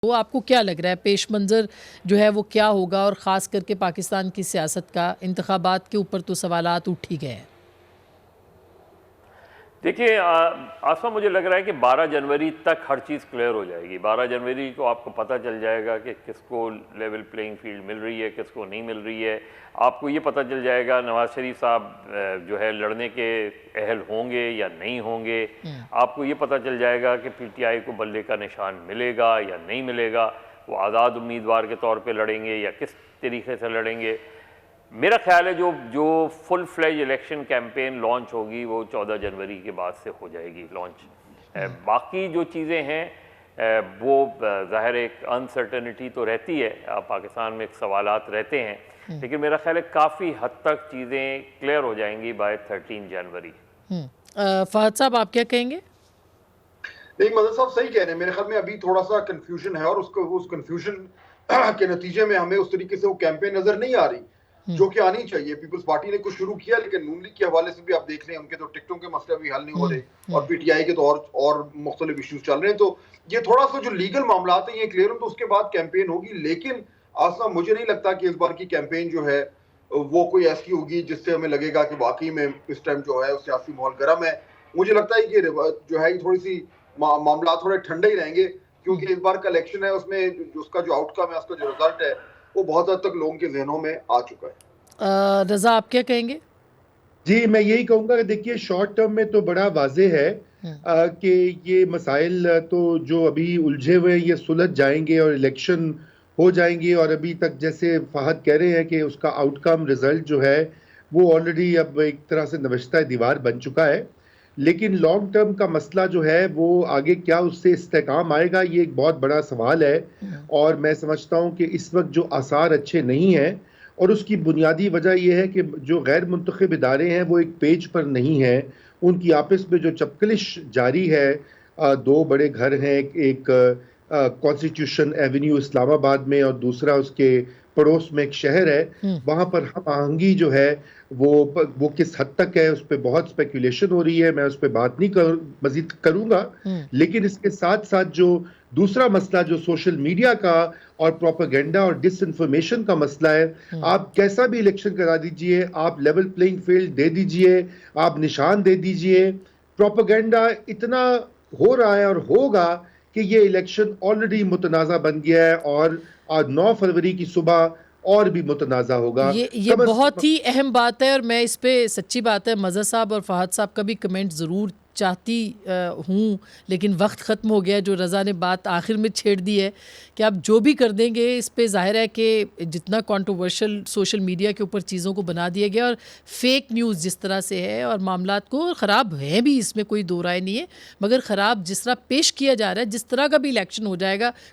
वो आपको क्या लग रहा है पेश मंज़र जो है वो क्या होगा, और ख़ास करके पाकिस्तान की सियासत का इंतखाबात के ऊपर तो सवालात उठ ही गए हैं। देखिए आसमा, मुझे लग रहा है कि 12 जनवरी तक हर चीज़ क्लियर हो जाएगी। 12 जनवरी को आपको पता चल जाएगा कि किसको लेवल प्लेइंग फील्ड मिल रही है, किसको नहीं मिल रही है। आपको ये पता चल जाएगा नवाज शरीफ साहब जो है लड़ने के अहल होंगे या नहीं होंगे। आपको ये पता चल जाएगा कि पीटीआई को बल्ले का निशान मिलेगा या नहीं मिलेगा। वो आज़ाद उम्मीदवार के तौर पर लड़ेंगे या किस तरीके से लड़ेंगे। मेरा ख्याल है जो full fledge election campaign launch होगी वो 14 जनवरी के बाद से हो जाएगी लॉन्च। बाकी जो चीज़ें हैं वो ज़ाहिर एक अनसर्टेनिटी तो रहती है, पाकिस्तान में एक सवालात रहते हैं, लेकिन मेरा ख्याल है काफ़ी हद तक चीज़ें क्लियर हो जाएंगी बाय 13 जनवरी। फहद साहब, आप क्या कहेंगे? नहीं, मदद साहब सही कह रहे हैं। मेरे ख्याल में अभी थोड़ा सा कंफ्यूजन है और उस कंफ्यूजन के नतीजे में हमें उस तरीके से वो कैंपेन नजर नहीं आ रही जो कि आनी चाहिए। पीपल्स पार्टी ने कुछ शुरू किया, लेकिन नून लीग के हवाले से भी आप देख रहे हैं उनके तो टिकटों के मसले भी हल नहीं हो रहे और पीटीआई के तो और मुख्तलिफ इश्यूज चल रहे हैं। तो ये थोड़ा सा जो लीगल मामला है ये क्लियर हो तो उसके बाद कैंपेन होगी। लेकिन आसना मुझे नहीं लगता कि इस बार की कैंपेन जो है वो कोई ऐसी होगी जिससे हमें लगेगा कि वाकई में इस टाइम जो है सियासी माहौल गर्म है। मुझे लगता है कि जो है थोड़ी सी मामला थोड़े ठंडे ही रहेंगे, क्योंकि इस बार का इलेक्शन है उसमें उसका जो आउटकम है, उसका जो रिजल्ट है वो बहुत हद तक लोगों के जहनों में आ चुका है। रज़ा, आप क्या कहेंगे? जी, मैं यही कहूँगा कि देखिए शॉर्ट टर्म में तो बड़ा वाज़े है कि ये मसाइल तो जो अभी उलझे हुए ये सुलझ जाएंगे और इलेक्शन हो जाएंगे। और अभी तक जैसे फहद कह रहे हैं कि उसका आउटकम रिजल्ट जो है वो ऑलरेडी अब एक तरह से नविश्ता दीवार बन चुका है। लेकिन लॉन्ग टर्म का मसला जो है वो आगे क्या उससे इस्तेकाम आएगा, ये एक बहुत बड़ा सवाल है। और मैं समझता हूँ कि इस वक्त जो आसार अच्छे नहीं हैं, और उसकी बुनियादी वजह यह है कि जो गैर मुंतखब इदारे हैं वो एक पेज पर नहीं हैं। उनकी आपस में जो चपकलिश जारी है, दो बड़े घर हैं, एक कॉन्स्टिट्यूशन एवेन्यू इस्लामाबाद में और दूसरा उसके पड़ोस में एक शहर है। वहाँ पर हम आहंगी जो है वो किस हद तक है उस पर बहुत स्पेकुलेशन हो रही है। मैं उस पर बात नहीं मजीद करूंगा। लेकिन इसके साथ साथ जो दूसरा मसला जो सोशल मीडिया का और प्रोपेगेंडा और डिसइंफॉर्मेशन का मसला है, आप कैसा भी इलेक्शन करा दीजिए, आप लेवल प्लेइंग फील्ड दे दीजिए, आप निशान दे दीजिए, प्रोपेगेंडा इतना हो रहा है और होगा कि ये इलेक्शन ऑलरेडी मुतनाज़ा बन गया है और आज 9 फरवरी की सुबह और भी मुतनाज़ा होगा। ये बहुत ही अहम बात है, और मैं इस पे सच्ची बात है मज़ा साहब और फहद साहब का भी कमेंट ज़रूर चाहती हूँ, लेकिन वक्त ख़त्म हो गया। जो रज़ा ने बात आखिर में छेड़ दी है कि आप जो भी कर देंगे इस पे ज़ाहिर है कि जितना कंट्रोवर्शियल सोशल मीडिया के ऊपर चीज़ों को बना दिया गया और फेक न्यूज़ जिस तरह से है और मामलात को ख़राब है भी, इसमें कोई दो राय नहीं है, मगर ख़राब जिस तरह पेश किया जा रहा है, जिस तरह का भी इलेक्शन हो जाएगा